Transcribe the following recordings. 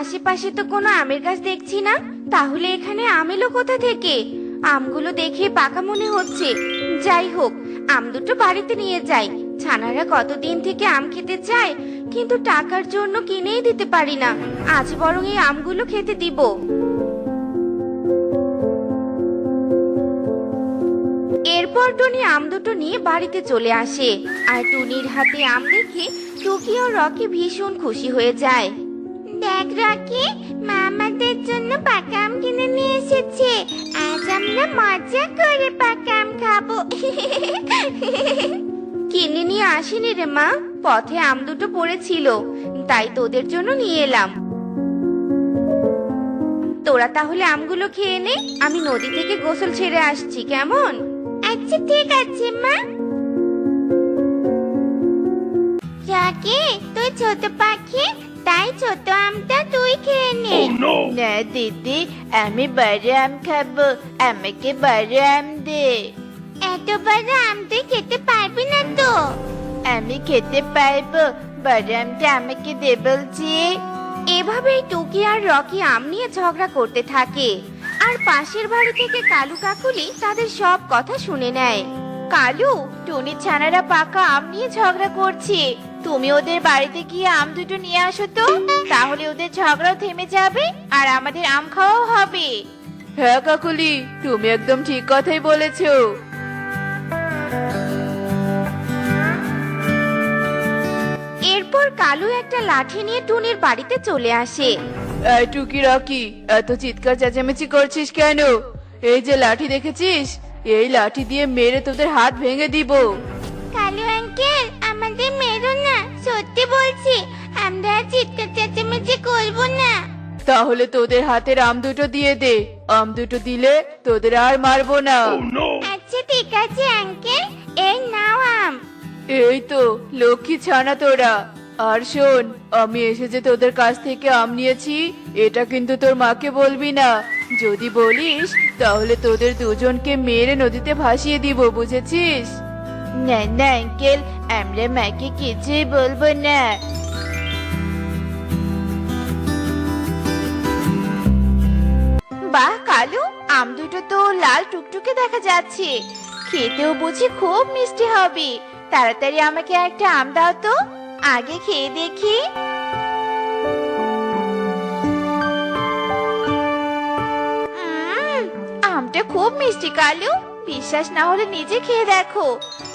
আশেপাশে তো কোনো আমের গাছ দেখছি না, তাহলে এখানে আম এলো কোথা থেকে? আমগুলো দেখে পাকা মনে হচ্ছে। যাই হোক, আম দুটো বাড়িতে নিয়ে যাই। ছানারা কতদিন থেকে আম খেতে চায়, কিন্তু টাকার জন্য কিনেই দিতে পারি না। আজ বরং এই আমগুলো খেতে দিব। এরপর টুনি আম দুটো নিয়ে বাড়িতে চলে আসে, আর টুনির হাতে আম দেখে টুকি ও রকি ভীষণ খুশি হয়ে যায়। দেখ রকি, মা আমাদের জন্য পাকা আম কিনে নিয়ে এসেছে। আজ আমরা মজা করে পাকা আম খাবো। কিনে নিয়ে আসিনি রে মা, পথে আম দুটো পড়েছিল, তাই তোদের জন্য নিয়ে এলাম। তোরা তাহলে আমগুলো খেয়ে নে, আমি নদী থেকে গোসল ছেড়ে আসছি, কেমন? আচ্ছা ঠিক আছে মা। রকি, তুই ছোট পাখি, তাই ছোট আমটা তুই খেয়ে নে। না দিদি, আমি বড় আম খাবো, আমাকে বড় আম দে। এত বড় আম তুই খেতে পারবি না তো। আমি খেতে পারবো, বড় আমটা আমাকে দে বলছি। এভাবেই টুকি আর রকি আম নিয়ে ঝগড়া করতে থাকে, আর পাশের বাড়ি থেকে কালু কাকুলি তাদের সব কথা শুনে নেয়। কালু, টুনির ছানারা পাকা আম নিয়ে ঝগড়া করছে, তুমি ওদের বাড়িতে গিয়ে আম দুটো নিয়ে আসো তো, তাহলে ওদের ঝগড়াও থেমে যাবে আর আমাদের আম খাওয়াও হবে। হ্যাঁ কাকুলি, তুমি একদম ঠিক কথাই বলেছো। এরপর কালু একটা লাঠি নিয়ে টুনির বাড়িতে চলে আসে। এই টুকি রকি, এত চিৎকার চেঁচামেচি করছিস কেন? এই যে লাঠি দেখেছিস, এই লাঠি দিয়ে মেরে তোদের হাত ভেঙে দিব। কালু আঙ্কেল, আমাদের মেরো না, সত্যি বলছি, আমরা আর চিৎকার চেঁচামেচি করবো না। তাহলে তোদের হাতের আম দুটো দিয়ে দে, আম দুটো দিলে তোদের আর মারবো না। আচ্ছা ঠিক আছে আঙ্কেল, এই নাও আম। এই তো লক্ষ্মী ছানা তোরা। আর শোন, আমি এসে যে তোদের কাছ থেকে আম নিয়েছি, এটা কিন্তু তোর মাকে বলবি না। যদি বলিস তাহলে তোদের দুজনকে মেরে নদীতে ভাসিয়ে দিব, বুঝেছিস? না না আঙ্কেল, আমরা মাকে কিছুই বলবো না। বাহ কালু, আম দুটো তো লাল টুকটুকে দেখা যাচ্ছে, খেতেও বুঝি খুব মিষ্টি হবে। তাড়াতাড়ি আমাকে একটা আম দাও তো, আগে খেয়ে দেখি। আমটা খুব মিষ্টি কালু, বিশ্বাস না হলে নিজে খেয়ে দেখো।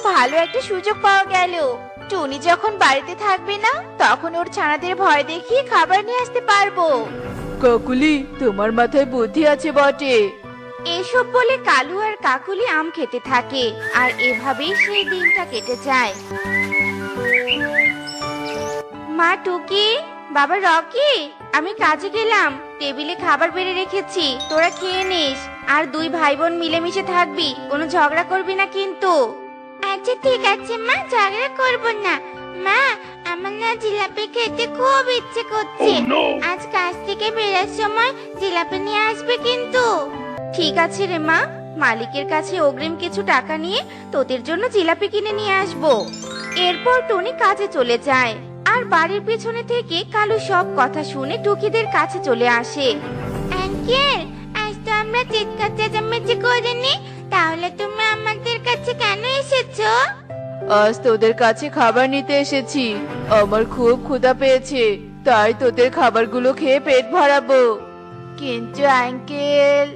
ভালো একটা সুযোগ পাওয়া গেল। টুনি যখন বাড়িতে থাকবে না, তখন ওর ছানাদের ভয় দেখিয়ে খাবার নিয়ে আসতে পারবো। কাকুলি, তোমার মাথায় বুদ্ধি আছে বটে। এসব বলে কালু আর কাকুলি আম খেতে থাকে, আর এভাবেই সেই দিনটা কেটে যায়। মা টুকি, বাবা রকি, আমি কাজে গেলাম, টেবিলে খাবার বেড়ে রেখেছি, তোরা খেয়ে নিস। আর দুই ভাই বোন মিলেমিশে থাকবি, কোনো ঝগড়া করবি না কিন্তু। আচ্ছা ঠিক আছে মা, ঝগড়া করব না। মা, আমার না জিলাপি খেতে খুব ইচ্ছে করছে। আজ কাজ থেকে বেরোর সময় জিলাপি নিয়ে আসবে কিন্তু। ঠিক আছে রে মা, মালিকের কাছে অগ্রিম কিছু টাকা নিয়ে তোদের জন্য জিলাপি কিনে নিয়ে আসবো। এরপর টুনি কাজে চলে যায়, আর বাড়ির পিছনে থেকে কালু সব কথা শুনে টুকিদের কাছে চলে আসে। আঙ্কেল, আজ তো আমরা চিৎকার চেঁচামেচি করিনি, তাহলে তুমি আমাদের কাছে কেন এসেছো? আজ তোদের কাছে খাবার নিতে এসেছি, আমার খুব ক্ষুধা পেয়েছে, তাই তোদের খাবারগুলো খেয়ে পেট ভরাবো। কিন্তু আঙ্কেল,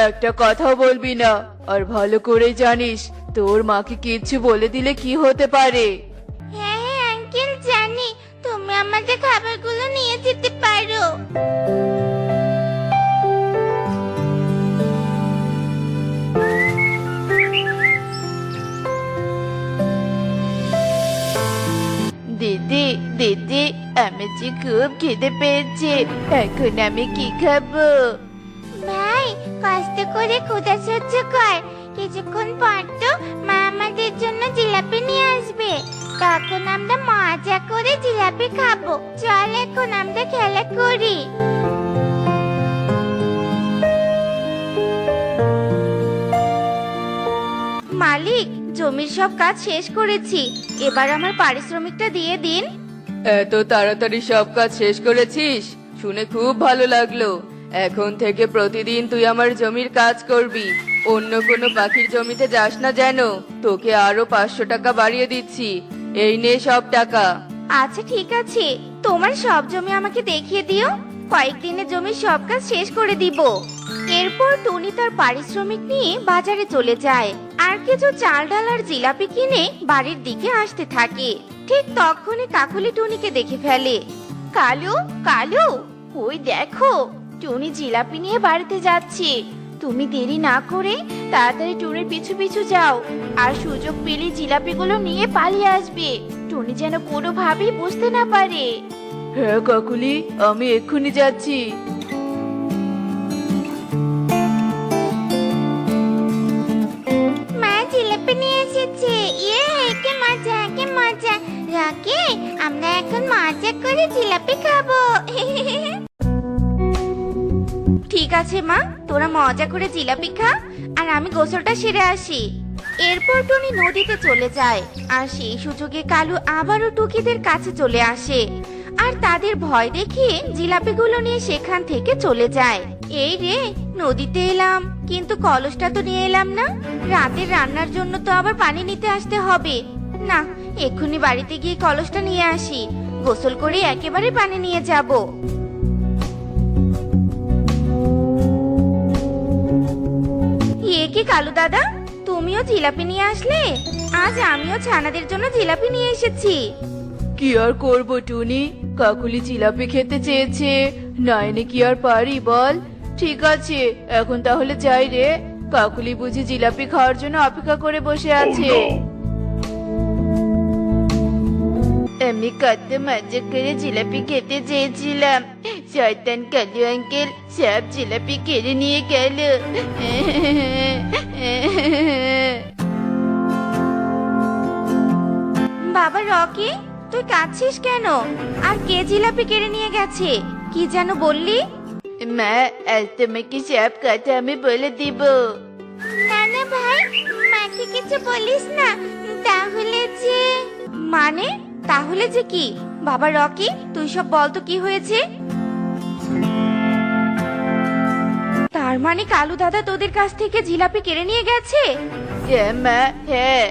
একটা কথাও বলবি না, আর ভালো করে জানিস তোর মাকে কিচ্ছু বলে দিলে কি হতে পারে। হ্যাঁ হ্যাঁ আঙ্কেল, জানি, তুমি আমাদের খাবারগুলো নিয়ে যেতে পারো। দিদি দিদি, আমি যে খুব খিদে পেয়েছে, এখন আমি কি খাবো? ভাই, কষ্ট করে ক্ষুধা সহ্য কর, কিছুক্ষণ পর তো মা আমাদের জন্য জিলাপি নিয়ে আসবে, তখন আমরা মজা করে জিলাপি খাবো। চল এখন আমরা খেলা করি। মালিক, জমির সব কাজ শেষ করেছি, এবার আমার পারিশ্রমিকটা দিয়ে দিন। এত তাড়াতাড়ি সব কাজ শেষ করেছিস? শুনে খুব ভালো লাগলো। এখন থেকে প্রতিদিন তুই আমার জমির কাজ করবি। অন্য কোনো পাখির জমিতে যাস না যেন। তোকে আরো 500 টাকা বাড়িয়ে দিচ্ছি। এই নে সব টাকা। আচ্ছা ঠিক আছে, তোমার সব জমি আমাকে দেখিয়ে দিও, কয়েকদিনে জমির সব কাজ শেষ করে দিব। এরপর টুনি তার পারিশ্রমিক নিয়ে বাজারে চলে যায় আর কিছু চাল ডাল আর জিলাপি কিনে বাড়ির দিকে আসতে থাকে। ঠিক তখনই কাকুলি টুনিকে দেখে ফেলে। কালু, কালু, ওই দেখো, টুনি জিলাপি নিয়ে বাড়িতে যাচ্ছে। তুমি দেরি না করে তাড়াতাড়ি টুনির পিছু পিছু যাও আর সুযোগ পেলে জিলাপিগুলো নিয়ে পালিয়ে আসবে। টুনি যেন কোনোভাবেই বুঝতে না পারে। হ্যাঁ কাকুলি, আমি এক্ষুনি যাচ্ছি। মা জিলাপি নিয়ে এসেছে। ইয়ে, কি মজা, কি মজা। রাকি, আমরা এখন মজা করে জিলাপি খাবো। ঠিক আছে মা, তোরা মজা করে জিলাপি খা আর আমি গোসলটা সেরে আসি। এরপর টুনি নদীতে চলে যায় আর সেই সুযোগে কালু আবারও টুকিদের কাছে চলে আসে আর তাদের ভয় দেখিয়ে জিলাপিগুলো নিয়ে সেখান থেকে চলে যায়। এই রে, নদীতে এলাম কিন্তু কলসটা তো নিয়ে এলাম না। রাতের রান্নার জন্য তো আবার পানি নিতে আসতে হবে। না, এক্ষুনি বাড়িতে গিয়ে কলসটা নিয়ে আসি, গোসল করে একেবারে পানি নিয়ে যাব। কি কালু দাদা, তুমিও জিলাপি নিয়ে আসলে? আজ আমিও ছানাদের জন্য জিলাপি নিয়ে এসেছি। কি আর করবো টুনি, কাকুলি জিলাপি খেতে চেয়েছে, না এনে কি আর পারি বল। ঠিক আছে, এখন তাহলে যাই রে। কাকুলি বুঝি জিলাপি খাওয়ার জন্য অপেক্ষা করে বসে আছে। আমি কত মজা করে জিলাপি খেতে চেয়েছিলাম, শয়তান কালু আঙ্কেল সব জিলাপি কেড়ে নিয়ে গেল। বাবা রকি, তুই কাঁদছিস কেন? আর কে জিলাপি কেড়ে নিয়ে গেছে? কি যেন বললি? মা, আজ তোমাকে সব কথা আমি বলে দিব। না না ভাই, মাকে কিছু বলিস না। তাহলে যে মানে তাহলে যে কি? বাবা রকি, তুই সব বল তো কি হয়েছে? তার মানে কালু দাদা তোদের কাছ থেকে জিলাপি কেড়ে নিয়ে গেছে? হ্যাঁ মা, হ্যাঁ।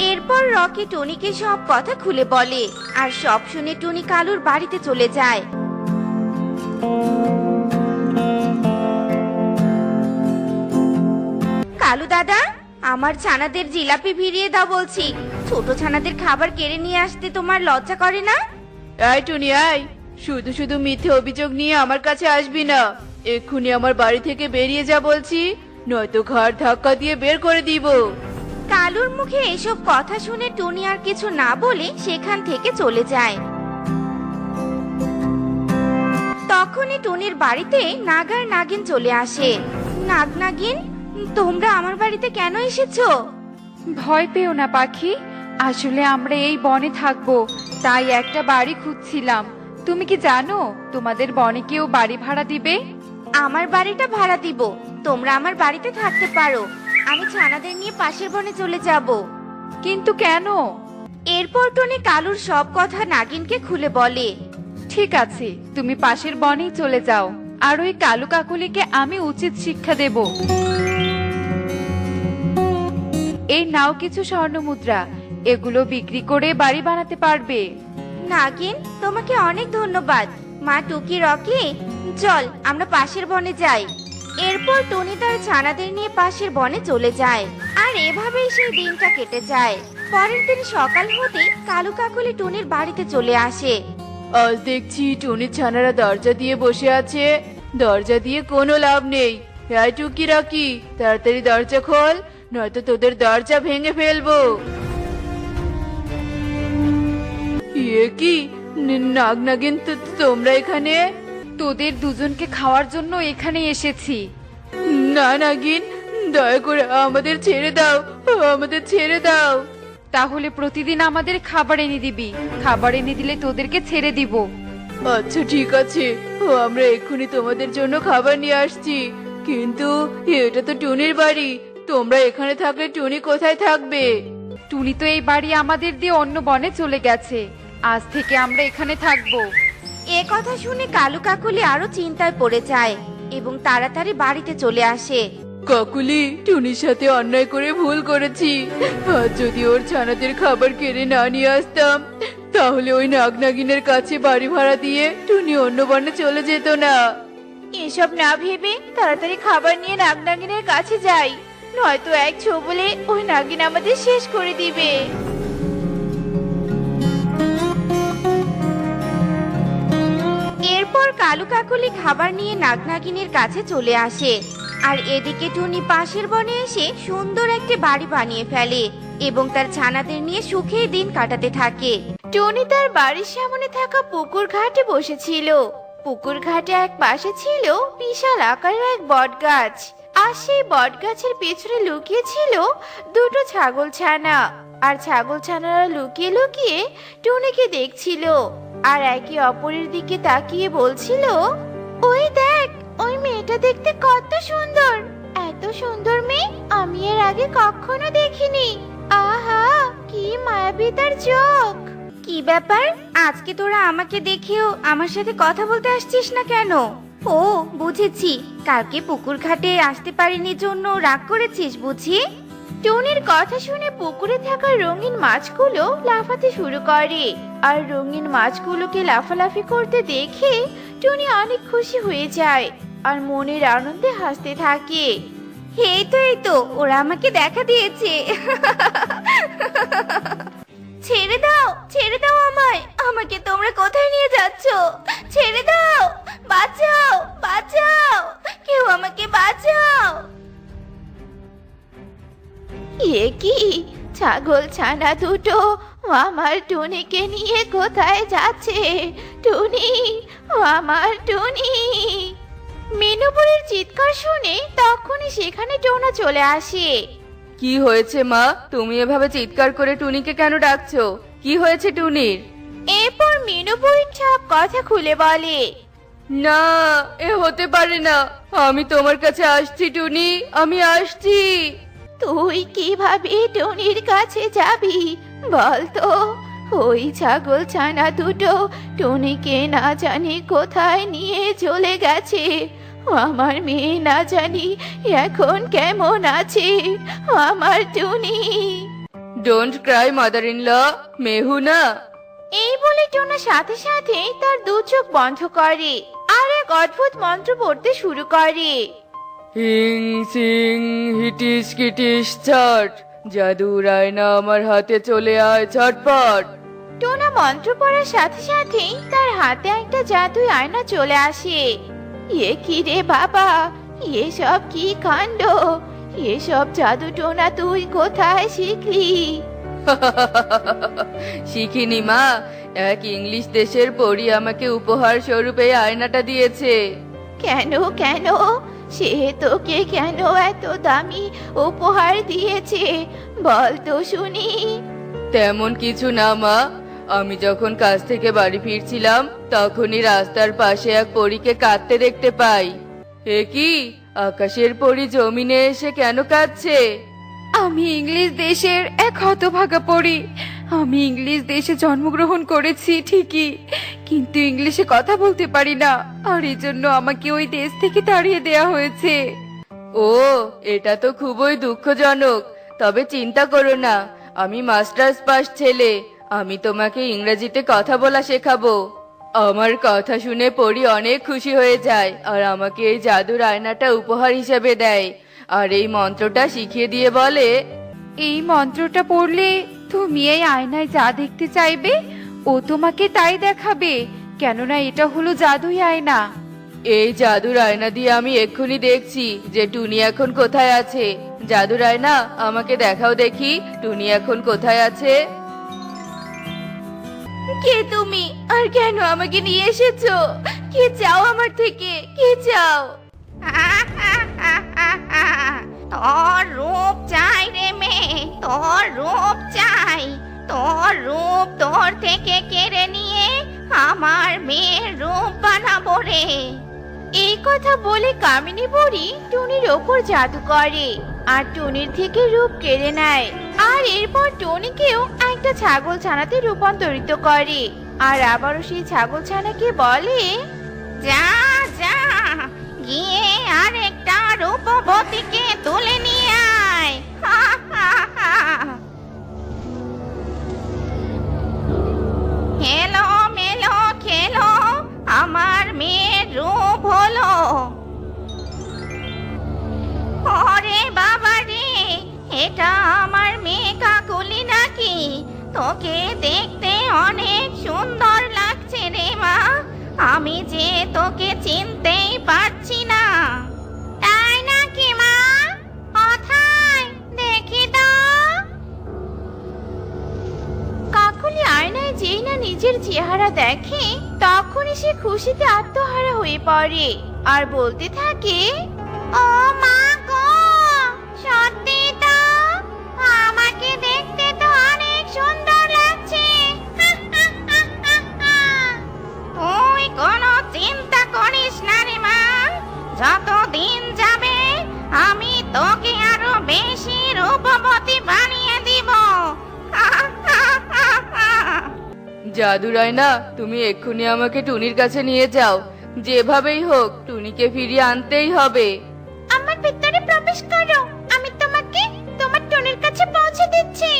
এরপর রকি টুনিকে সব কথা খুলে বলে আর সব শুনে টুনি কালুর বাড়িতে চলে যায়। কালু দাদা, আমার ছানাদের জিলাপি ভিড়িয়ে দাও বলছি। ছোট ছানাদের খাবার কেড়ে নিয়ে আসতে তোমার লজ্জা করে না? আয় টুনি আয়, শুধু শুধু মিথ্যে অভিযোগ নিয়ে আমার কাছে আসবি না। এক্ষুনি আমার বাড়ি থেকে বেরিয়ে যা বলছি, নয়তো ঘাড় ধাক্কা দিয়ে বের করে দিব। কালুর মুখে এসব কথা শুনে টুনি আর কিছু না বলে সেখান থেকে চলে যায়। তখনই টুনির বাড়িতে নাগ আর নাগিন চলে আসে। নাগ নাগিন, তোমরা আমার বাড়িতে কেন এসেছো? ভয় পেও না পাখি, আসলে আমরা এই বনে থাকবো, তাই একটা বাড়ি খুঁজছিলাম। তুমি কি জানো তোমাদের বনে কেউ বাড়ি ভাড়া দিবে? আমার বাড়িটা ভাড়া দিব, তোমরা আমার বাড়িতে থাকতে পারো। আমি ছানাদের নিয়ে পাশের বনে চলে যাব। কিন্তু কেন? এরপর টুনি কালুর সব কথা নাগিনকে খুলে বলে। ঠিক আছে, তুমি পাশের বনেই চলে যাও, আর ওই কালু কাকুলিকে আমি উচিত শিক্ষা দেব। এই নাও কিছু স্বর্ণ মুদ্রা, এগুলো বিক্রি করে বাড়ি বানাতে পারবে। নাগিন, তোমাকে অনেক ধন্যবাদ। মা টুকি রকি, চল আমরা পাশের বনে যাই। এরপর টুনি তার ছানাদের নিয়ে পাশের বনে চলে যায় আর এভাবেই সেই দিনটা কেটে যায়। পরের দিন সকাল হতে কালু কাকুলি টুনির বাড়িতে চলে আসে। আজ দেখছি টুনির ছানারা দরজা দিয়ে বসে আছে। দরজা দিয়ে কোনো লাভ নেই। আয় টুকি রাকি, তাড়াতাড়ি দরজা খোল, নয়তো তোদের দরজা ভেঙে ফেলবো। কি নাগ নাগিন, তোমরা এখানে? তোদের দুজনকে খাওয়ার জন্য এখানে এসেছি। না নাগিন, দয়া করে আমাদের ছেড়ে দাও, আমাদের ছেড়ে দাও। তাহলে প্রতিদিন আমাদের খাবার এনে দিবি, খাবার এনে দিলে তোদেরকে ছেড়ে দিব। আচ্ছা ঠিক আছে, আমরা এক্ষুনি তোমাদের জন্য খাবার নিয়ে আসছি। কিন্তু এটা তো টুনির বাড়ি, তোমরা এখানে থাকলে টুনি কোথায় থাকবে? টুনি তো এই বাড়ি আমাদের দিয়ে অন্য বনে চলে গেছে, আজ থেকে আমরা এখানে থাকবো। এ কথা শুনে কালু কাকুলি আরো চিন্তায় পড়ে যায় এবং তাড়াতাড়ি বাড়িতে চলে আসে। কাকুলি, টুনির সাথে অন্যায় করে ভুল করেছি। আর যদি ওর ছানাদের খাবার কেড়ে না নিয়ে আসতাম, তাহলে ওই নাগনাগিনের কাছে বাড়ি ভাড়া দিয়ে টুনি অন্য বনে চলে যেত না। এসব না ভেবে তাড়াতাড়ি খাবার নিয়ে নাগনাগিনের কাছে যাই, নয়তো এক ছোবলে ওই নাগিন আমাদের শেষ করে দিবে। এরপর কালু কাকুলি খাবার নিয়ে নাগনাগিনীর কাছে চলে আসে। আর এদিকে টুনি পাশের বনে এসে সুন্দর একটি বাড়ি বানিয়ে ফেলে এবং তার ছানাদের নিয়ে সুখে দিন কাটাতে থাকে। টনি তার বাড়ির সামনে থাকা পুকুর ঘাটে বসেছিল। পুকুর ঘাটে এক পাশে ছিল বিশাল আকারের এক বট গাছ, আর সেই বট গাছের পেছনে লুকিয়ে ছিল দুটো ছাগল ছানা। আর ছাগল ছানারা লুকিয়ে লুকিয়ে টুনিকে দেখছিল আর একে অপরের দিকে তাকিয়ে বলছিল, ওই দেখ, ওই মেয়েটা দেখতে কত সুন্দর। এত সুন্দর মেয়ে আমি এর আগে কখনো দেখিনি। আহা, কি মায়াবী তার চোখ। কি ব্যাপার, আজকে তোরা আমাকে দেখেও আমার সাথে কথা বলতে আসছিস না কেন? ও বুঝেছি, কালকে পুকুর ঘাটে আসতে পারিনি জন্য রাগ করেছিস বুঝি। টুনির কথা শুনে পুকুরে থাকা রঙিন মাছগুলো লাফাতে শুরু করে। আর রঙিন মাছগুলোকে লাফালাফি করতে দেখে টুনি অনেক খুশি হয়ে যায় আর মনের আনন্দে হাসতে থাকে। এই তো ওরা আমাকে দেখা দিয়েছে। ছেড়ে দাও আমায়, আমাকে তোমরা কোথায় নিয়ে যাচ্ছ? ছেড়ে দাও, বাঁচাও বাঁচাও, কেউ আমাকে বাঁচাও। এ কি, ছাগল ছানা দুটো আমার টুনিকে নিয়ে কোথায় যাচ্ছে? টুনি, আমার টুনি। মিনুপুরের চিৎকার শুনে তখনই সেখানে টোনা চলে আসে। কি হয়েছে মা, তুমি এভাবে চিৎকার করে টুনিকে কেন ডাকছো? কি হয়েছে টুনির? এরপর মিনুপুরীর সব কথা খুলে বলে। না, এ হতে পারে না, আমি তোমার কাছে আসছি টুনি, আমি আসছি। তুই কিভাবে টুনির কাছে যাবি বল তো? ওই ছাগল ছানা দুটো টুনিকে না জানি কোথায় নিয়ে চলে গেছে। আমার মেয়ে না জানি এখন কেমন আছে, আমার Tuni. Don't cry mother in law, মেহু না। এই বলে টোনা সাথে সাথে তার দু চোখ বন্ধ করে আর এক অদ্ভুত মন্ত্র পড়তে শুরু করে। হিং সিং হিটিস কিটিস ছট, জাদুর আয়না আমার হাতে চলে আয় ঝটপট। টোনা মন্ত্র পড়ার সাথে সাথেই তার হাতে একটা জাদুই আয়না চলে আসে। এ কি রে বাবা, এসব কি কাণ্ড? এসব জাদু টোনা তুই কোথায় শিখলি? শিখিনি মা, এক ইংলিশ দেশের পরী আমাকে উপহার স্বরূপ এই আয়নাটা দিয়েছে। কেন কেন? সে তোকে কেন এত দামি উপহার দিয়েছে বল তো শুনি। তেমন কিছু না মা, আমি যখন কাজ থেকে বাড়ি ফিরছিলাম তখনই রাস্তার পাশে এক পরীকে কাঁদতে দেখতে পাই। এ কি, আকাশের পরী জমিনে এসে কেন কাঁদছে? আমি ইংলিশ দেশের এক হতভাগা পড়ি। আমি ইংলিশ দেশে জন্মগ্রহণ করেছি ঠিকই, কিন্তু ইংলিশে কথা বলতে পারি না, আর এই জন্য আমাকে ওই দেশ থেকে তাড়িয়ে দেয়া হয়েছে। ও, এটা তো খুবই দুঃখজনক। তবে চিন্তা করো না, আমি মাস্টার্স পাস ছেলে, আমি তোমাকে ইংরেজিতে কথা বলা শেখাবো। আমার কথা শুনে পরী অনেক খুশি হয়ে যায় আর আমাকে এই জাদুর আয়নাটা উপহার হিসেবে দেয় আর এই মন্ত্রটা শিখিয়ে দিয়ে বলে, এই মন্ত্রটা পড়লে তুমি এই আয়নায় যা দেখতে চাইবে ও তোমাকে তাই দেখাবে, কেননা এটা হলো জাদুই আয়না। এই জাদুর আয়না দিয়ে আমি এক্ষুনি দেখছি যে টুনি এখন কোথায় আছে। জাদুর আয়না, আমাকে দেখাও দেখি টুনি এখন কোথায় আছে। কে তুমি, আর কেন আমাকে নিয়ে এসেছো? কি চাও আমার থেকে, কি চাও? তোর রূপ চাই রে মেয়ে, তোর রূপ চাই। তোর রূপ তোর থেকে কেড়ে নিয়ে আমার মেয়ের রূপ বানাবো রে। এই কথা বলে কামিনী বুড়ি টুনির ওপর জাদু করে আর টুনির থেকে রূপ কেড়ে নেয়। আর এরপর টুনিকেও একটা ছাগল ছানাতে রূপান্তরিত করে। আর আবারও সেই ছাগল ছানাকে বলে, যা যা গিয়ে আর একটা রূপবতীকে তুলে নিয়ে আয়। হা হা হা। খেলো মেলো খেলো, আমার মেয়ের রূপ হলো। ওরে বাবা রে, এটা আমার মেয়ে কাকুলি নাকি? তোকে দেখতে অনেক সুন্দর লাগছে রে মা, আমি যে তোকে চিনতেই পারছি না। তাই নাকি মা? কোথায় দেখি তো। কাকুলি আয়নায় যেই না নিজের চেহারা দেখে, তখনই সে খুশিতে আত্মহারা হয়ে পড়ে আর বলতে থাকে, ও মা গো, সত্যি তো আমাকে দেখতে তো অনেক সুন্দর লাগছে। তুই কোনো চিন্তা করিস না রে মা, যত দিন যাবে আমি তোকে আরো বেশি রূপবতী বানিয়ে দিব। জাদু রায়না, তুমি এক্ষুনি আমাকে টুনির কাছে নিয়ে যাও। যেভাবেই হোক টুনিকে ফিরিয়ে আনতেই হবে। আমার ভিতরে প্রবেশ করো, আমি তোমাকে তোমার টুনির কাছে পৌঁছে দিচ্ছি।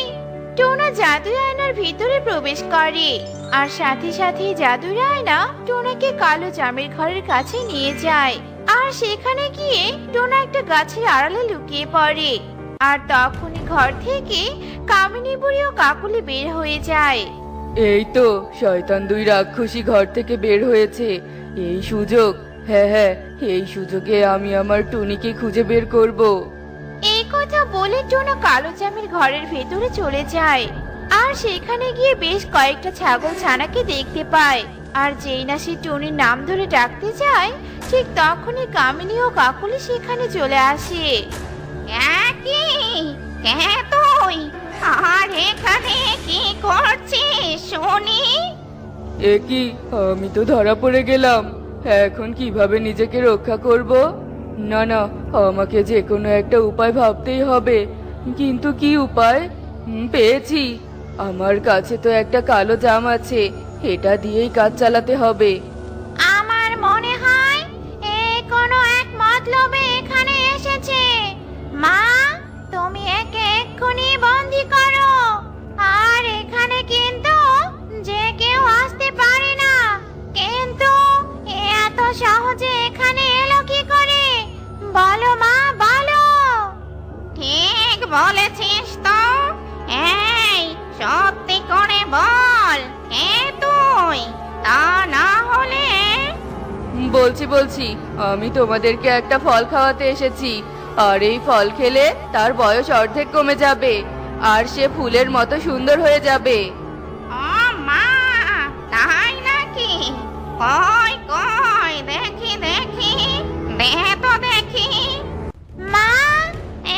টোনা জাদু আয়নার ভিতরে প্রবেশ করে আর সাথে সাথে জাদু আয়না টোনাকে কালো জামের ঘরের কাছে নিয়ে যায়। আর সেখানে গিয়ে টোনা একটা গাছের আড়ালে লুকিয়ে পড়ে। আর তখনই ঘর থেকে কামিনী বুড়ি ও কাকুলি বের হয়ে যায়। এই তো শয়তান দুই রাক্ষসী ঘর থেকে বের হয়েছে। এই সুযোগ, হ্যাঁ হ্যাঁ, এই সুযোগে আমি আমার টুনিকে খুঁজে বের করব। এই কথা বলে টোনা কালো জামের ঘরের ভেতরে চলে যায়। আর সেখানে গিয়ে বেশ কয়েকটা ছাগল ছানাকে দেখতে পায়। আর যেই না সে টুনির নাম ধরে ডাকতে যায়, ঠিক তখনই কামিনী ও কাকুলি সেখানে চলে আসে। তুই আর এখানে কি করছিস শুনি? এ কি, আমি তো ধরা পড়ে গেলাম। এখন কিভাবে নিজেকে রক্ষা করব? না না, আমাকে যে কোনো একটা উপায় ভাবতেই হবে। কিন্তু কি উপায়? পেয়েছি, আমার কাছে তো একটা কালো জাম আছে, এটা দিয়েই কাজ চালাতে হবে। আমার মনে হয় কোনো এক মতলবে এখানে এসেছে। মা, তুমি একে এক্ষুনি বন্দি করো। আর এখানে কিন্তু যে কেউ আসতে পারে না। কিন্তু এত সহজে এখানে এলো কি করে? বলো মা, বলো। ঠিক বলেছিস তো। এই সত্যি করে বল, কে তুই? তা না হলে বলছি, আমি তোমাদেরকে একটা ফল খাওয়াতে এসেছি। আর এই ফল খেলে তার বয়স অর্ধেক কমে যাবে, আর সে ফুলের মতো সুন্দর হয়ে যাবে। ও মা, তাই নাকি? কই কই দেখি দেখি, দে তো দেখি। মা,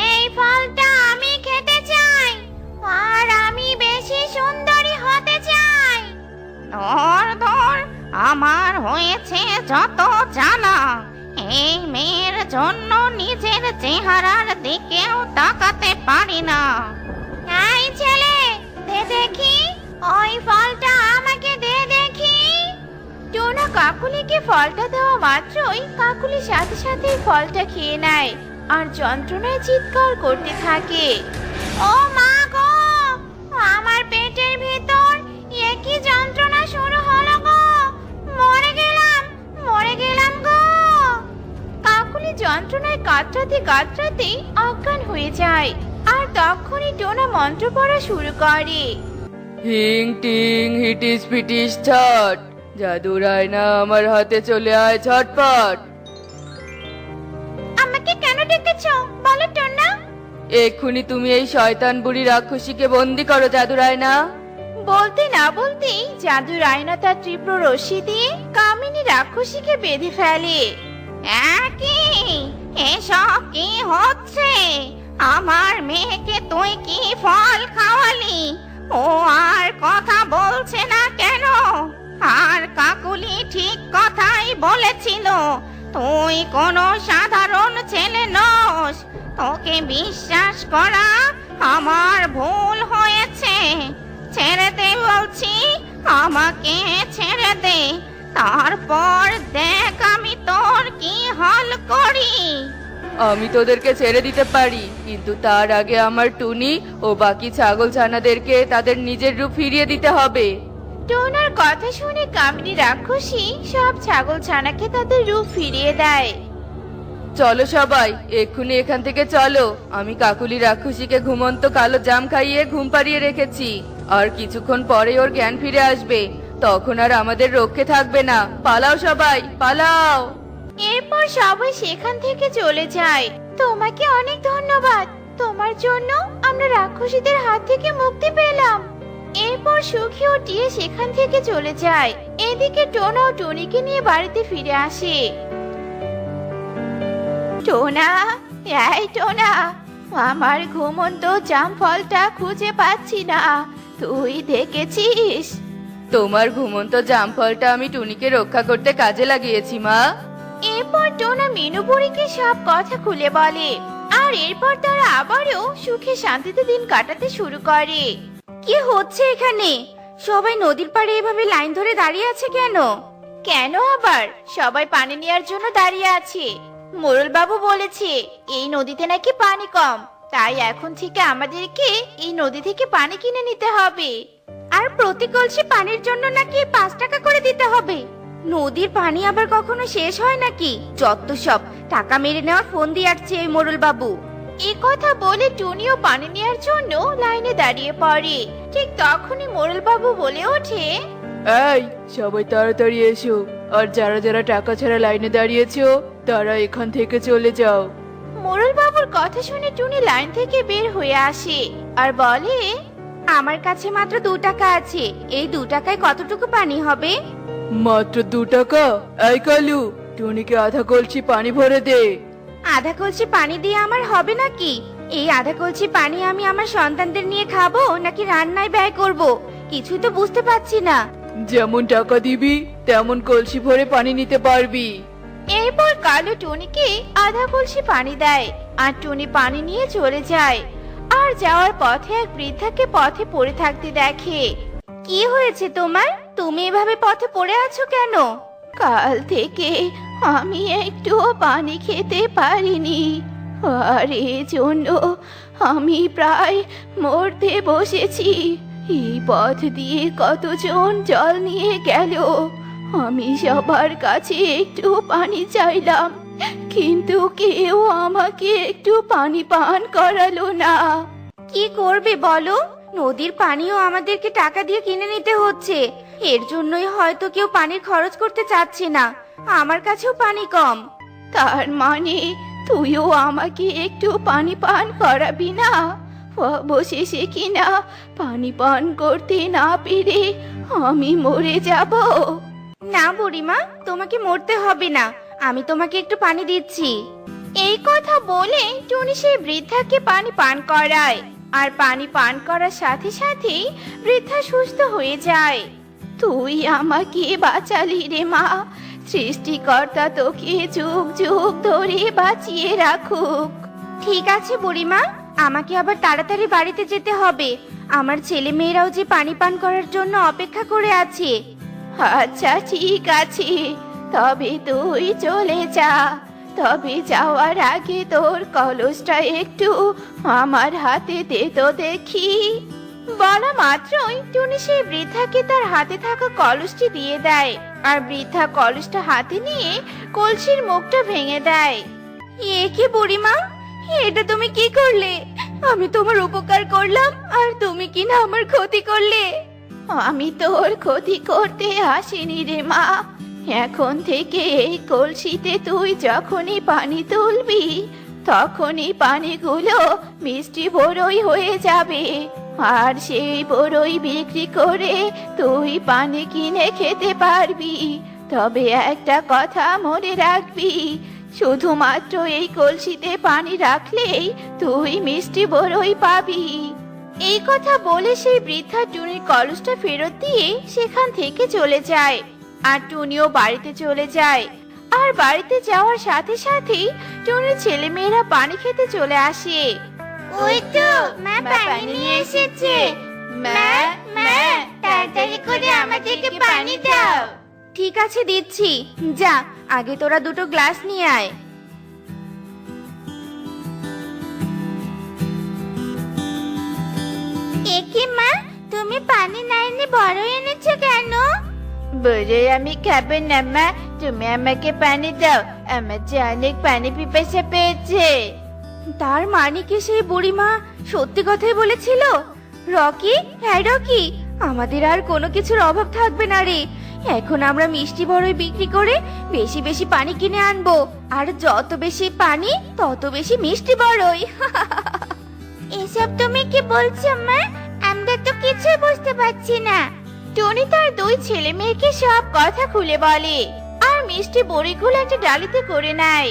এই ফলটা আমি খেতে চাই, আর আমি বেশি সুন্দরী হতে চাই। ধর আমার হয়েছে যত জ্বালা। এই মেয়ের জন্য নিজের চেহারার দিকেও তাকাতে পারি না। এই ছেলে, দে দেখি ওই ফলটা, আমাকে দে দেখি। টোনা কাকুলিকে ফলটা দেওয়া মাত্রই কাকুলি সাথে সাথে ফলটা খেয়ে নেয় আর যন্ত্রণায় চিৎকার করতে থাকে। ও মা গো, আমার পেটের ভিতর একই যন্ত্রণা শুরু হলো গো। মরে গেলাম গো। কাকুলি যন্ত্রণায় কাতরাতে অজ্ঞান হয়ে যায়। আর তখনই টোনা মন্ত্র পড়া শুরু করে। হিং টিং হিটিস পিটিস ছট, জাদু রায়না আমার হাতে চলে আয় ঝটপট। আমাকে কেন ডেকেছো বলো টোনা? এক্ষুনি তুমি এই শয়তান বুড়ি রাক্ষসীকে বন্দি করো জাদু রায়না। বলতে না বলতেই জাদু রায়না তার তীব্র রশ্মি দিয়ে কামিনী রাক্ষসীকে বেঁধে ফেলে। এসব কি হচ্ছে? আমার মেয়েকে তুই কি ফল খাওয়ালি? ও আর কথা বলছে না কেন? আর কাকুলি ঠিক কথাই বলেছিল, তুই কোনো সাধারণ ছেলে নয়। সাহস? তোকে বিশ্বাস করা আমার ভুল হয়েছে। ছেড়ে দে বলছি, আমাকে ছেড়ে দে। তারপর দেখ আমি তোর কি হাল করি। আমি তোদেরকে ছেড়ে দিতে পারি, কিন্তু তার আগে আমার টুনি ও বাকি ছাগল ছানাদেরকে তাদের নিজের রূপ ফিরিয়ে দিতে হবে। টোনার কথা শুনে কামিনী রাক্ষসী সব ছাগল ছানাকে তাদের রূপ ফিরিয়ে দেয়। চলো সবাই, এক্ষুনি এখান থেকে চলো। আমি কাকুলি রাক্ষসীকে ঘুমন্ত কালো জাম খাইয়ে ঘুম পাড়িয়ে রেখেছি, আর কিছুক্ষণ পরে ওর জ্ঞান ফিরে আসবে। তখন আর আমাদের রক্ষে থাকবে না। পালাও সবাই, পালাও। এরপর সবাই সেখান থেকে চলে যায়। তোমাকে অনেক ধন্যবাদ, তোমার জন্য আমরা রাক্ষসীদের হাত থেকে মুক্তি পেলাম। এরপর সুখী ও টিয়ে সেখান থেকে চলে যায়। এদিকে টোনা ও টুনিকে নিয়ে বাড়িতে ফিরে আসে। টোনা, এই টোনা, আমার ঘুমন্ত জাম ফলটা খুঁজে পাচ্ছি না, তুই দেখেছিস? তোমার ঘুমন্ত জাম ফলটা আমি টুনিকে রক্ষা করতে কাজে লাগিয়েছি মা। এরপর টোনা মিনু বুড়িকে সব কথা খুলে বলে, আর এরপর তারা আবারও সুখে শান্তিতে দিন কাটাতে শুরু করে। কি হচ্ছে এখানে? সবাই নদীর পাড়ে এভাবে লাইন ধরে দাঁড়িয়ে আছে কেন? কেন আবার? সবাই পানি নেওয়ার জন্য দাঁড়িয়ে আছে। মোরল বাবু বলেছে এই নদীতে নাকি পানি কম, তাই এখন থেকে আমাদেরকে এই নদী থেকে পানি কিনে নিতে হবে। আর প্রতি কলসি পানির জন্য নাকি 5 টাকা করে দিতে হবে। নদীর পানি আবার কখনো শেষ হয় নাকি? যত সব, টাকা মেরে নেওয়ার ফোন দিয়ে আসছে এই মোড়ল বাবু। এ কথা বলে টুনিও পানি নেওয়ার জন্য লাইনে দাঁড়িয়ে পড়ে। ঠিক তখনই মোরল বাবু বলে ওঠে, এই সবাই তাড়াতাড়ি এসো, আর যারা যারা টাকা ছাড়া লাইনে দাঁড়িয়েছো তারা এখান থেকে চলে যাও। মোরল বাবুর কথা শুনে টুনি লাইন থেকে বের হয়ে আসে আর বলে, আমার কাছে মাত্র 2 টাকা আছে, এই 2 টাকায় কতটুকু পানি হবে? মাত্র 2 টাকা? এই কালু, টুনিকে আধা কলসি পানি ভরে দে। আধা কলসি পানি দিয়ে আমার হবে নাকি? এই আধা কলসি পানি আমি আমার সন্তানদের নিয়ে খাবো নাকি রান্নায় ব্যয় করব? কিছুই তো বুঝতে পারছি না। যেমন টাকা দিবি তেমন কলসি ভরে পানি নিতে পারবি। এরপর কালু টুনিকে আধা কলসি পানি দেয়, আর টুনি পানি নিয়ে চলে যায়। আর যাওয়ার পথে এক বৃদ্ধাকে পথে পড়ে থাকতে দেখে। কি হয়েছে তোমার? তুমি এভাবে পথে পড়ে আছো কেন? কাল থেকে আমি একটুও পানি খেতে পারিনি, আর এজন্য আমি প্রায় মরতে বসেছি। এই পথ দিয়ে কতজন জল নিয়ে গেল, আমি সবার কাছে একটু পানি চাইলাম, কিন্তু কেউ আমাকে একটু পানি পান করালো না। কি করবে বলো? নদীর পানিও আমাদেরকে টাকা দিয়ে কিনে নিতে হচ্ছে। এর জন্যই হয়তো কেউ পানির খরচ করতে চাচ্ছে না। আমার কাছেও পানি কম। তার মানে তুইও আমাকে একটু পানি পান করাবি না? অবশেষে কিনা পানি পান করতে না পেরে আমি মরে যাব। না বুড়িমা, তোমাকে মরতে হবে না, আমি তোমাকে একটু পানি দিচ্ছি। এই কথা বলে টুনি সেই বৃদ্ধাকে পানি পান করায়, আর পানি পান করার সাথে সাথেই বৃদ্ধা সুস্থ হয়ে যায়। তুই আমাকে বাঁচালি রে মা, সৃষ্টিকর্তা তোকে যুগ যুগ ধরে বাঁচিয়ে রাখুক। ঠিক আছে বুড়িমা, আমাকে আবার তাড়াতাড়ি বাড়িতে যেতে হবে। আমার ছেলে মেয়েরাও যে পানি পান করার জন্য অপেক্ষা করে আছে। আচ্ছা ঠিক আছে, তবে তুই চলে যা। তবে যাওয়ার আগে তোর কলসটা একটু আমার হাতে দে তো দেখি। বলা মাত্রই টুনি সেই বৃদ্ধাকে তার হাতে থাকা কলসটি দিয়ে দেয়, আর বৃদ্ধা কলসটা হাতে নিয়ে কলসির মুখটা ভেঙে দেয়। এ কি বুড়িমা, এটা তুমি কি করলে? আমি তোমার উপকার করলাম আর তুমি কিনা আমার ক্ষতি করলে। আমি তোর ক্ষতি করতে আসিনি রে মা। এখন থেকে এই কলসিতে তুই যখনই পানি তুলবি তখনই পানিগুলো মিষ্টি বড়ই হয়ে যাবে, আর সেই বড়ই বিক্রি করে তুই পানি কিনে খেতে পারবি। তবে একটা কথা মনে রাখবি, শুধুমাত্র এই কলসিতে পানি রাখলেই তুই মিষ্টি বড়ই পাবি। এই কথা বলে সেই বৃদ্ধা টুনির কলসটা ফেরত দিয়ে সেখান থেকে চলে যায়, আর টুনিও বাড়িতে চলে যায়। আর বাড়িতে যাওয়ার সাথে সাথেই টুনির ছেলে মেয়েরা পানি খেতে চলে আসে। ওই তো মা পানি নিয়ে এসেছে। মা মা তাড়াতাড়ি করে আমাদেরকে পানি দাও। ঠিক আছে দিচ্ছি, যা আগে তোরা দুটো গ্লাস নিয়ে আয়। একে মা, তুমি পানি না এনে বড় এনেছো কেন? বড় আমি খাবো না মা, তুমি আমাকে পানি দাও, আমার যে অনেক পানি পিপাসা পেয়েছে। তার মানে কি সেই বুড়িমা সত্যি কথাই বলেছিল? রকি, হ্যাঁ রকি, আমাদের আর কোনো কিছুর অভাব থাকবে না রে। এখন আমরা মিষ্টি বড়ই বিক্রি করে বেশি বেশি পানি কিনে আনবো, আর যত বেশি পানি তত বেশি মিষ্টি বড়ই। এসব তুমি কি বলছো মা? আমরা তো কিছুই বুঝতে পারছি না। টনি তার দুই ছেলে মেয়েকে সব কথা খুলে বলে আর মিষ্টি বড়িগুলো একটা ডালিতে করে নেয়।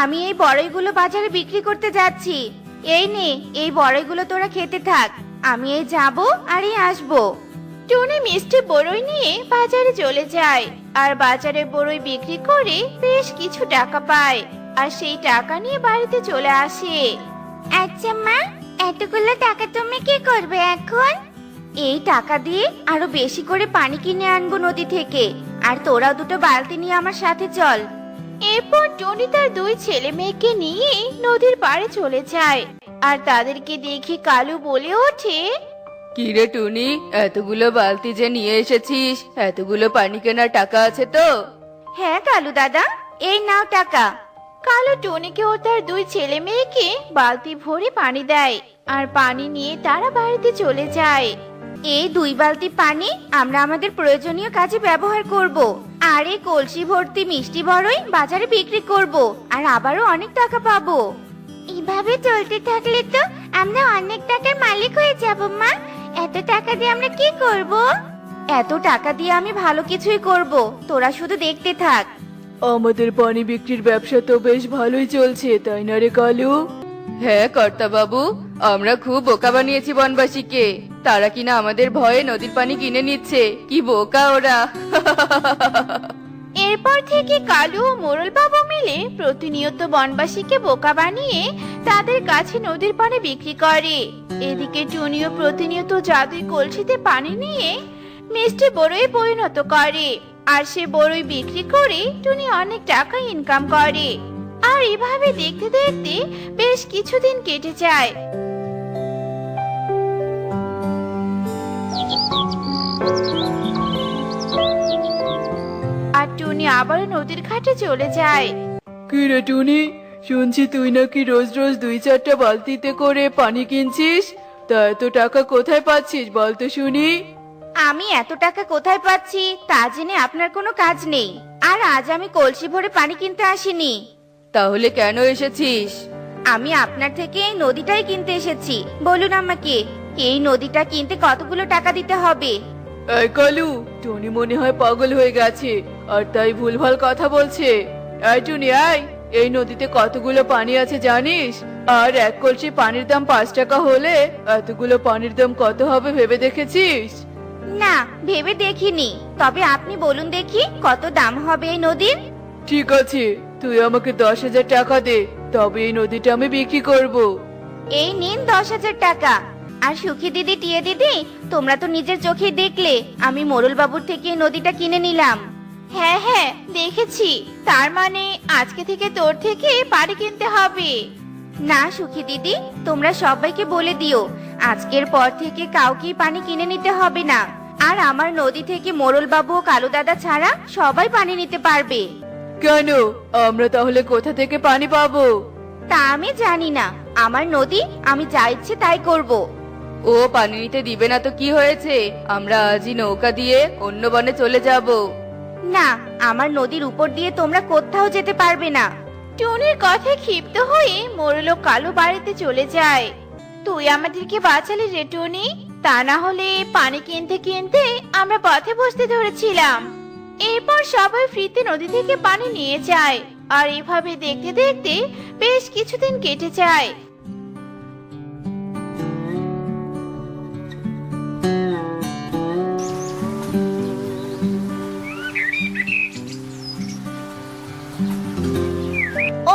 আমি এই বড়ইগুলো বাজারে বিক্রি করতে যাচ্ছি। এই নে, এই বড়ইগুলো তোরা খেতে থাক, আমি এই যাবো আর এই আসবো। টনি মিষ্টি বড়ই নিয়ে বাজারে চলে যায় আর বাজারে বড়ই বিক্রি করে বেশ কিছু টাকা পায় আর সেই টাকা নিয়ে বাড়িতে চলে আসে। আচ্ছা মা, এতগুলো টাকা তুমি কি করবে এখন? এই টাকা দিয়ে আরো বেশি করে পানি কিনে আনবো নদী থেকে, আর তোরা দুটো বালতি নিয়ে আমার সাথে চল। এরপর টনি তার দুই ছেলে মেয়েকে নিয়ে নদীর পাড়ে চলে যায় আর তাদেরকে দেখে কালু বলে ওঠে, কি রে টুনি, এতগুলো বালতি যে নিয়ে এসেছিস, এতগুলো পানি কেনার টাকা আছে তো? হ্যাঁ কালু দাদা, এই নাও টাকা। কালু টনিকে ও তার দুই ছেলে মেয়েকে বালতি ভরে পানি দেয় আর পানি নিয়ে তারা বাড়িতে চলে যায়। এই 2 বালতি পানি আমরা আমাদের প্রয়োজনীয় কাজে ব্যবহার করব, আর এই কলসি ভর্তি মিষ্টি বড়ই বাজারে বিক্রি করব, আর আবারও অনেক টাকা পাবো। এভাবে চলতে থাকলে তো আমরা অনেক টাকার মালিক হয়ে যাব মা। এত টাকা দিয়ে আমরা কি করব? এত টাকা দিয়ে আমি ভালো কিছুই করব, তোরা শুধু দেখতে থাক। আমাদের পানি বিক্রির ব্যবসা তো বেশ ভালোই চলছে, তাই না রে কালু? হ্যাঁ কর্তা বাবু, আমরা খুব বোকা বানিয়েছি বনবাসীকে, তারা কিনা আমাদের ভয়ে নদীর পানি কিনে নিচ্ছে। কি বোকা ওরা! এরপর থেকে কালু ও মোরল বাবু মিলে প্রতিনিয়ত বনবাসীকে বোকা বানিয়ে তাদের কাছে নদীর পানি বিক্রি করে। এদিকে টুনিও প্রতিনিয়ত জাদুই কলসিতে পানি নিয়ে মিষ্টি বড়ই পরিণত করে, আর সে বড়ই বিক্রি করে টুনি অনেক টাকা ইনকাম করে। আর এভাবে দেখতে দেখতে বেশ কিছুদিন কেটে যায়। আর টুনি আবার নদীর ঘাটে চলে যায়। কি রে টুনি, শুনছি তুই নাকি রোজ রোজ 2-4টা বালতিতে করে পানি কিনছিস, তা এত টাকা কোথায় পাচ্ছিস বলতো শুনি? আমি এত টাকা কোথায় পাচ্ছি তা জেনে আপনার কোনো কাজ নেই। আর আজ আমি কলসি ভরে পানি কিনতে আসিনি। তাহলে কেন এসেছিস? আমি আপনার থেকে এই নদীটাই কিনতে এসেছি। বলুন আমাকে, এই নদীটা কিনতে কতগুলো টাকা দিতে হবে? এই কালু, টনি মনে হয় পাগল হয়ে গেছে আর তাই ভুলভাল কথা বলছে। এই টুনি, এই নদীতে কতগুলো পানি আছে জানিস? আর 1 কলসি পানির দাম 5 টাকা হলে এতগুলো পানির দাম কত হবে ভেবে দেখেছিস? না, ভেবে দেখিনি। তবে আপনি বলুন দেখি কত দাম হবে এই নদীর? ঠিক আছে, তুই আমাকে 10,000 টাকা দে, তবে এই নদীটা আমি বিক্রি করব। এই নিন 10,000 টাকা। আর সুখী দিদি, টিয়ে দিদি, তোমরা তো নিজের চোখে দেখলে আমি মোরল বাবুর থেকে এই নদীটা কিনে নিলাম। হ্যাঁ হ্যাঁ দেখেছি, তার মানে আজকে থেকে তোর থেকে পানি কিনতে হবে। না সুখী দিদি, তোমরা সবাইকে বলে দিও আজকের পর থেকে কাউকেই পানি কিনে নিতে হবে না। আর আমার নদী থেকে মোরল বাবু ও কালু দাদা ছাড়া সবাই পানি নিতে পারবে। কেন, আমরা তাহলে কোথা থেকে পানি পাবো? তা আমি জানি না, আমার নদী, আমি যা ইচ্ছে তাই করব। ও পানি নিতে দিবে না তো কি হয়েছে? আমরা আজই নৌকা দিয়ে অন্য বনে চলে যাব। না, আমার নদীর উপর দিয়ে তোমরা কোথাও যেতে পারবে না। টুনির কথায় ক্ষিপ্ত হয়ে মোরল ও কালু বাড়িতে চলে যায়। তুই আমাদেরকে বাঁচালি রে টুনি, তা না হলে পানি কিনতে কিনতে আমরা পথে বসতে ধরেছিলাম। এরপর সবাই ফ্রিতে নদী থেকে পানি নিয়ে যায় আর এভাবে দেখতে দেখতে বেশ কিছুদিন কেটে যায়।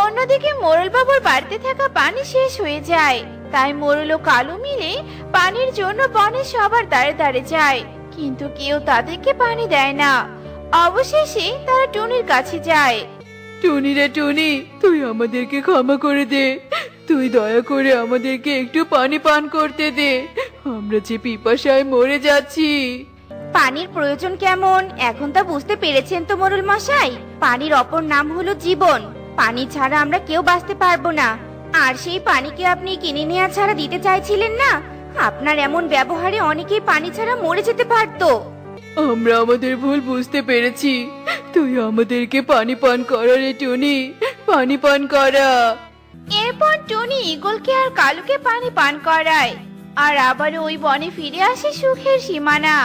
অন্যদিকে মোড়ল বাবুর বাড়িতে থাকা পানি শেষ হয়ে যায়। তাই মোড়ল ও কালু মিলে পানির জন্য বনের সবার দ্বারে দ্বারে যায়, কিন্তু কেউ তাদেরকে পানি দেয় না। অবশেষে তারা টুনির কাছে যায়। টুনি রে টুনি, তুই আমাদেরকে ক্ষমা করে দে। তুই দয়া করে আমাদেরকে একটু পানি পান করতে দে, আমরা যে পিপাসায় মরে যাচ্ছি। পানির প্রয়োজন কেমন এখন তা বুঝতে পেরেছেন তো মোড়ল মশাই? পানির অপর নাম হলো জীবন। পানি ছাড়া আমরা কেউ বাঁচতে পারবো না। আর সেই পানিকে আপনি কিনে নেওয়া ছাড়া দিতে চাইছিলেন না। আপনার এমন ব্যবহারে অনেকেই পানি ছাড়া মরে যেতে পারতো। আমরা আমাদের ভুল বুঝতে পেরেছি, তুই আমাদেরকে পানি পান করা রে টুনি, পানি পান করা। এরপর টনি ঈগলকে আর কালুকে পানি পান করায়, আর আবার ওই বনে ফিরে আসে সুখের সীমানা।